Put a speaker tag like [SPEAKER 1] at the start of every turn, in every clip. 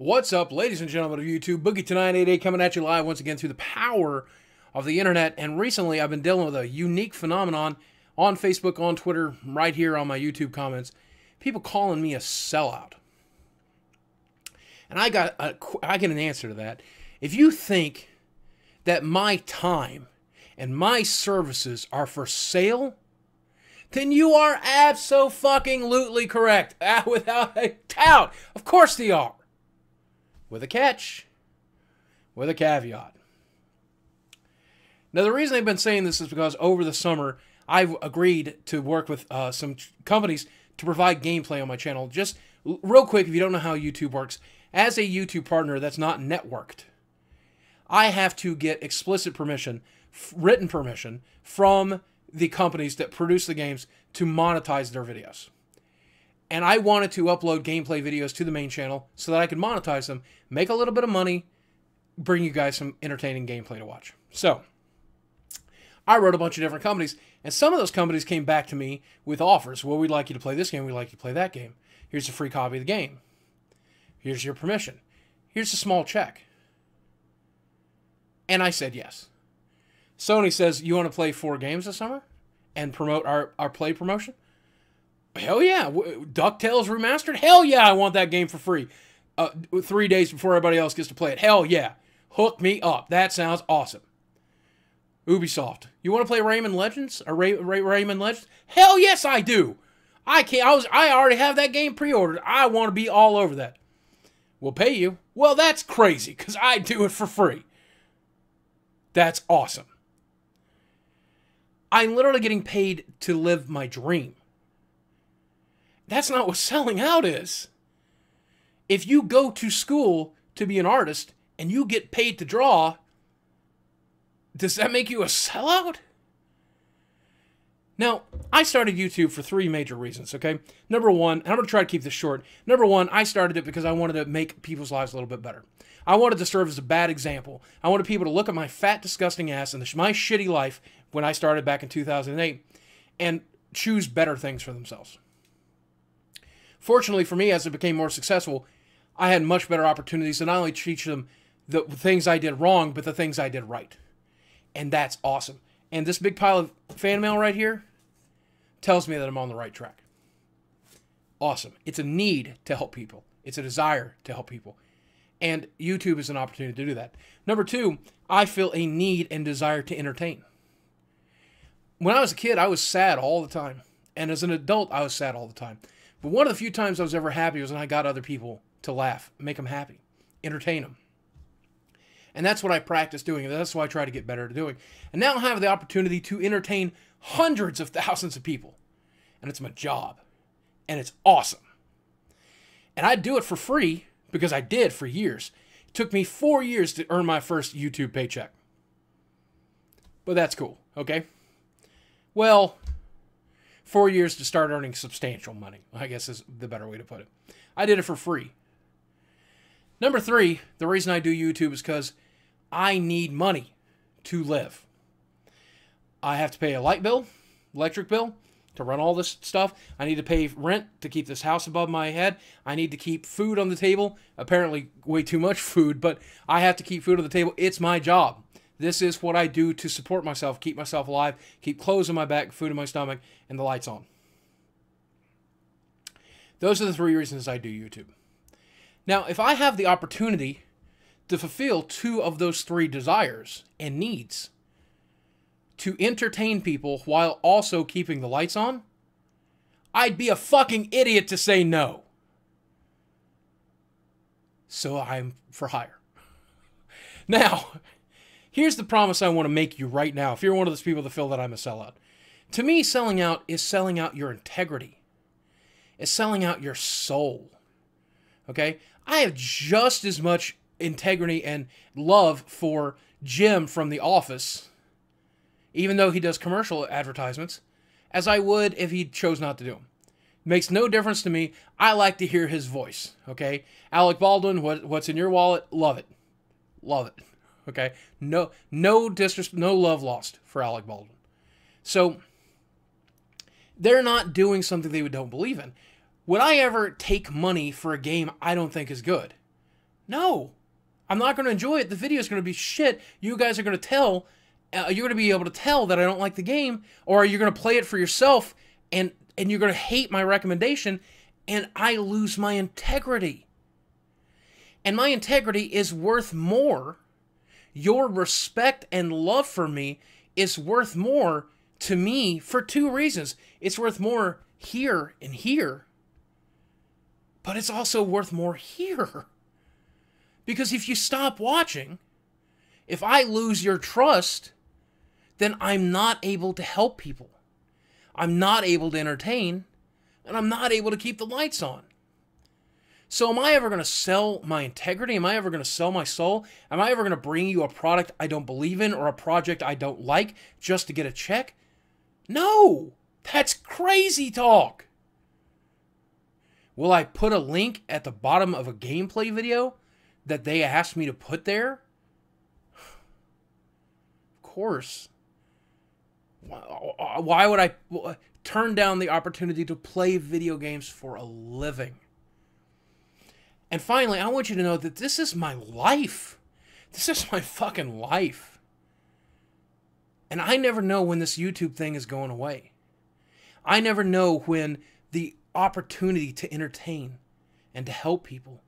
[SPEAKER 1] What's up, ladies and gentlemen of YouTube? Boogie2988 coming at you live once again through the power of the internet. And recently I've been dealing with a unique phenomenon on Facebook, on Twitter, right here on my YouTube comments. People calling me a sellout. And I get an answer to that. If you think that my time and my services are for sale, then you are abso-fucking-lutely correct. Without a doubt. Of course they are. With a catch. With a caveat. Now, the reason I've been saying this is because over the summer, I've agreed to work with some companies to provide gameplay on my channel. Just real quick, if you don't know how YouTube works, as a YouTube partner that's not networked, I have to get explicit permission, written permission, from the companies that produce the games to monetize their videos. And I wanted to upload gameplay videos to the main channel so that I could monetize them, make a little bit of money, bring you guys some entertaining gameplay to watch. So, I wrote a bunch of different companies, and some of those companies came back to me with offers. Well, we'd like you to play this game, we'd like you to play that game. Here's a free copy of the game. Here's your permission. Here's a small check. And I said yes. Sony says, you want to play 4 games this summer and promote our play promotion? Hell yeah. DuckTales Remastered? Hell yeah, I want that game for free. 3 days before everybody else gets to play it. Hell yeah. Hook me up. That sounds awesome. Ubisoft. You want to play Rayman Legends? Or Rayman Legends? Hell yes, I do. I already have that game pre-ordered. I want to be all over that. We'll pay you. Well, that's crazy, because I do it for free. That's awesome. I'm literally getting paid to live my dream. That's not what selling out is. If you go to school to be an artist and you get paid to draw, does that make you a sellout? Now, I started YouTube for 3 major reasons, okay? Number one, and I'm going to try to keep this short. Number one, I started it because I wanted to make people's lives a little bit better. I wanted to serve as a bad example. I wanted people to look at my fat, disgusting ass and my shitty life when I started back in 2008 and choose better things for themselves. Fortunately for me, as I became more successful, I had much better opportunities to not only teach them the things I did wrong, but the things I did right. And that's awesome. And this big pile of fan mail right here tells me that I'm on the right track. Awesome. It's a need to help people. It's a desire to help people. And YouTube is an opportunity to do that. Number 2, I feel a need and desire to entertain. When I was a kid, I was sad all the time. And as an adult, I was sad all the time. But one of the few times I was ever happy was when I got other people to laugh, make them happy, entertain them. And that's what I practice doing, and that's what I try to get better at doing. And now I have the opportunity to entertain hundreds of thousands of people. And it's my job. And it's awesome. And I do it for free because I did for years. It took me 4 years to earn my first YouTube paycheck. But that's cool, okay? Well, 4 years to start earning substantial money, I guess is the better way to put it. I did it for free. Number 3, the reason I do YouTube is because I need money to live. I have to pay a light bill, electric bill, to run all this stuff. I need to pay rent to keep this house above my head. I need to keep food on the table. Apparently way too much food, but I have to keep food on the table. It's my job. This is what I do to support myself, keep myself alive, keep clothes on my back, food in my stomach, and the lights on. Those are the 3 reasons I do YouTube. Now, if I have the opportunity to fulfill 2 of those 3 desires and needs, to entertain people while also keeping the lights on, I'd be a fucking idiot to say no. So I'm for hire. Now, here's the promise I want to make you right now, if you're one of those people that feel that I'm a sellout. To me, selling out is selling out your integrity. It's selling out your soul. Okay? I have just as much integrity and love for Jim from The Office, even though he does commercial advertisements, as I would if he chose not to do them. Makes no difference to me. I like to hear his voice. Okay? Alec Baldwin, what's in your wallet? Love it. Love it. Okay? No love lost for Alec Baldwin. So, they're not doing something they don't believe in. Would I ever take money for a game I don't think is good? No, I'm not going to enjoy it. The video is going to be shit. You guys are going to tell, you're going to be able to tell that I don't like the game, or you're going to play it for yourself and you're going to hate my recommendation, and I lose my integrity. And my integrity is worth more. Your respect and love for me is worth more to me for two reasons. It's worth more here and here, but it's also worth more here. Because if you stop watching, if I lose your trust, then I'm not able to help people. I'm not able to entertain, and I'm not able to keep the lights on. So am I ever going to sell my integrity? Am I ever going to sell my soul? Am I ever going to bring you a product I don't believe in or a project I don't like just to get a check? No! That's crazy talk! Will I put a link at the bottom of a gameplay video that they asked me to put there? Of course. Why would I turn down the opportunity to play video games for a living? And finally, I want you to know that this is my life. This is my fucking life. And I never know when this YouTube thing is going away. I never know when the opportunity to entertain and to help people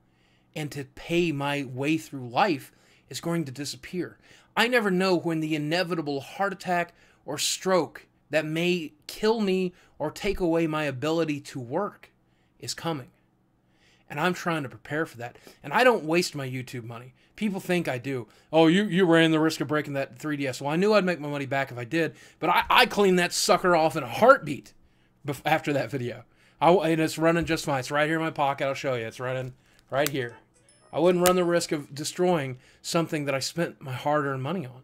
[SPEAKER 1] and to pay my way through life is going to disappear. I never know when the inevitable heart attack or stroke that may kill me or take away my ability to work is coming. And I'm trying to prepare for that. And I don't waste my YouTube money. People think I do. Oh, you ran the risk of breaking that 3DS. Well, I knew I'd make my money back if I did, but I cleaned that sucker off in a heartbeat after that video. And it's running just fine. It's right here in my pocket. I'll show you. It's running right here. I wouldn't run the risk of destroying something that I spent my hard-earned money on.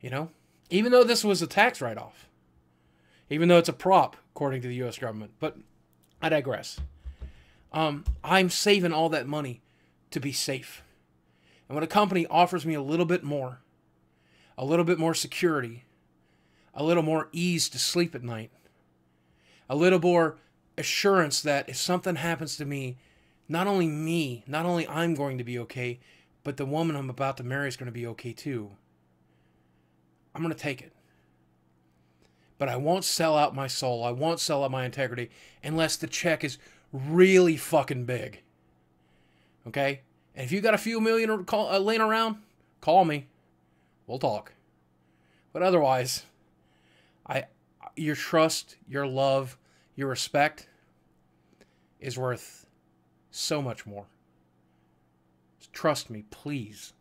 [SPEAKER 1] You know? Even though this was a tax write-off. Even though it's a prop, according to the U.S. government. But I digress. I'm saving all that money to be safe. And when a company offers me a little bit more security, a little more ease to sleep at night, a little more assurance that if something happens to me, not only I'm going to be okay, but the woman I'm about to marry is going to be okay too. I'm going to take it. But I won't sell out my soul. I won't sell out my integrity unless the check is really fucking big. Okay? And if you got a few million laying around, call me. We'll talk. But otherwise, your trust, your love, your respect is worth so much more. Trust me, please.